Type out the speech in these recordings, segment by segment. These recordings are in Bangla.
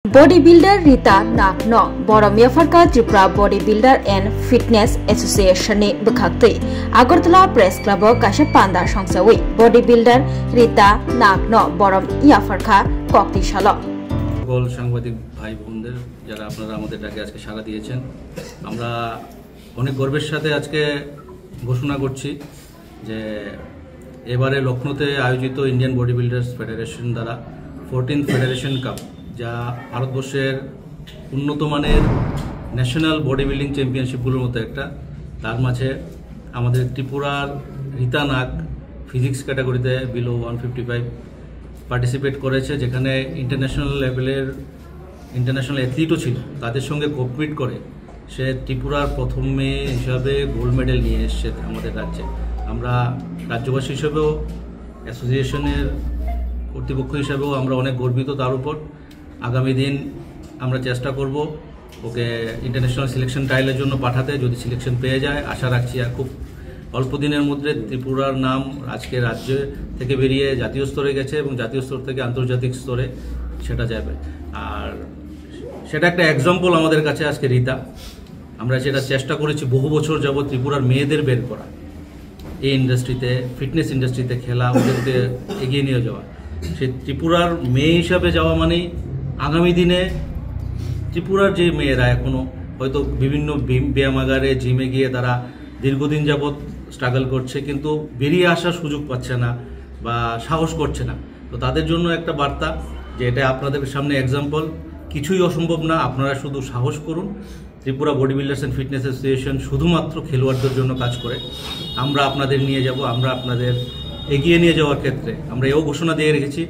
बॉडी बिल्डर रीता नागनो बरम यफरका Tripura body builder and fitness association नि बखाक्तै आगरतला प्रेस क्लब काशे पांदा संसावै बॉडी बिल्डर रीता नागनो बरम यफरका कक्तिशाला সকল সাংবাদিক ভাই বোনদের যারা আপনারা আমাদের ডাকে আজকে সাড়া দিয়েছেন আমরা অনেক গর্বের সাথে আজকে ঘোষণা করছি যে এবারে লখনৌতে আয়োজিত ইন্ডিয়ান বডি বিল্ডার্স ফেডারেশন দ্বারা 14th ফেডারেশন কাপ যা ভারতবর্ষের উন্নত মানের ন্যাশনাল বডি বিল্ডিং চ্যাম্পিয়নশিপগুলোর মতো একটা তার মাঝে আমাদের ত্রিপুরার রীতা নাগ ফিজিক্স ক্যাটাগরিতে বিলো 155 পার্টিসিপেট করেছে যেখানে ইন্টারন্যাশনাল লেভেলের ইন্টারন্যাশনাল অ্যাথলিটও ছিল তাদের সঙ্গে কম্পিট করে সে ত্রিপুরার প্রথম মেয়ে হিসাবে গোল্ড মেডেল নিয়ে এসেছে আমাদের রাজ্যে আমরা রাজ্যবাসী হিসেবেও অ্যাসোসিয়েশনের কর্তৃপক্ষ হিসেবেও আমরা অনেক গর্বিত তার উপর আগামী দিন আমরা চেষ্টা করব ওকে ইন্টারন্যাশনাল সিলেকশন ট্রায়ালের জন্য পাঠাতে যদি সিলেকশন পেয়ে যায় আশা রাখছি আর খুব অল্প দিনের মধ্যে ত্রিপুরার নাম আজকে রাজ্য থেকে বেরিয়ে জাতীয় স্তরে গেছে এবং জাতীয় স্তর থেকে আন্তর্জাতিক স্তরে সেটা যাবে আর সেটা একটা এক্সাম্পল আমাদের কাছে আজকে রীতা আমরা যেটা চেষ্টা করেছি বহু বছর যাবত ত্রিপুরার মেয়েদের বের করা এই ইন্ডাস্ট্রিতে ফিটনেস ইন্ডাস্ট্রিতে খেলা ওদেরকে এগিয়ে নিয়ে যাওয়া সেই ত্রিপুরার মেয়ে হিসাবে যাওয়া মানেই আগামী দিনে ত্রিপুরার যে মেয়েরা এখনও হয়তো বিভিন্ন ব্যায়ামাগারে জিমে গিয়ে তারা দীর্ঘদিন যাবৎ স্ট্রাগল করছে কিন্তু বেরিয়ে আসার সুযোগ পাচ্ছে না বা সাহস করছে না তো তাদের জন্য একটা বার্তা যে এটা আপনাদের সামনে এক্সাম্পল কিছুই অসম্ভব না আপনারা শুধু সাহস করুন Tripura body builders and fitness association শুধুমাত্র খেলোয়াড়দের জন্য কাজ করে আমরা আপনাদের নিয়ে যাব আমরা আপনাদের এগিয়ে নিয়ে যাওয়ার ক্ষেত্রে আমরা এও ঘোষণা দিয়ে রেখেছি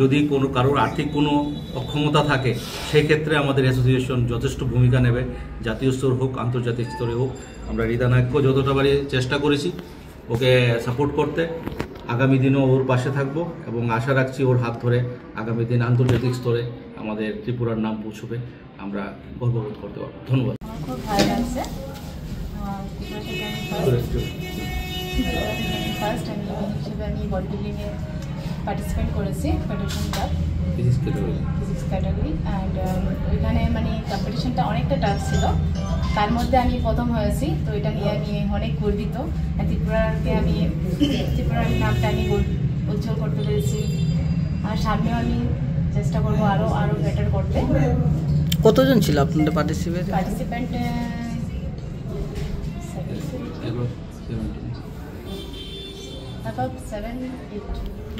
যদি কোনো কারোর আর্থিক কোনো অক্ষমতা থাকে সেই ক্ষেত্রে আমাদের অ্যাসোসিয়েশন যথেষ্ট ভূমিকা নেবে জাতীয় স্তর হোক আন্তর্জাতিক স্তরে হোক আমরা রীতা নাগকে যতটা পারি চেষ্টা করেছি ওকে সাপোর্ট করতে আগামী দিনও ওর পাশে থাকবো এবং আশা রাখছি ওর হাত ধরে আগামী দিন আন্তর্জাতিক স্তরে আমাদের ত্রিপুরার নাম পৌঁছবে আমরা গর্ববোধ করতে পারবো ধন্যবাদ খুব ভালো লাগছে ফার্স্ট আমি হিসেবে আমি বডি বিল্ডিংয়ে পার্টিসিপেট করেছি federation cup physics category and ওইখানে মানে কম্পিটিশনটা অনেকটা টাফ ছিল তার মধ্যে আমি প্রথম হয়েছি তো এটা নিয়ে আমি অনেক গর্বিত ত্রিপুরাকে আমি ত্রিপুরার নামটা আমি উজ্জ্বল করতে পেরেছি আর সামনেও আমি চেষ্টা করবো আরও বেটার করতে কতজন ছিল আপনাদের পার্টিসিপেন্ট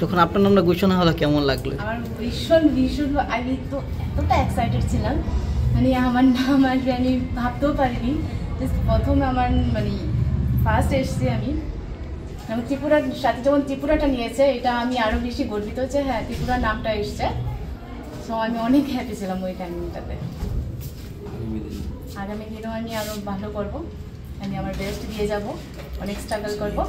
যখন আপনার নামটা ঘোষণা হলো কেমন লাগলো আমার ভীষণ আমি তো এতটা এক্সাইটেড ছিলাম মানে আমার নাম আসবে আমি ভাবতেও পারিনি প্রথম আমার মানে ফার্স্ট এসেছি আমি ত্রিপুরার সাথে যখন ত্রিপুরাটা নিয়েছে এটা আমি আরও বেশি গর্বিত যে হ্যাঁ ত্রিপুরার নামটা এসছে সো আমি অনেক হ্যাপি ছিলাম ওই টাইমটাতে আগামী দিনেও আমি আরও ভালো করবো আমি আমার বেস্ট দিয়ে যাব অনেক স্ট্রাগল করবো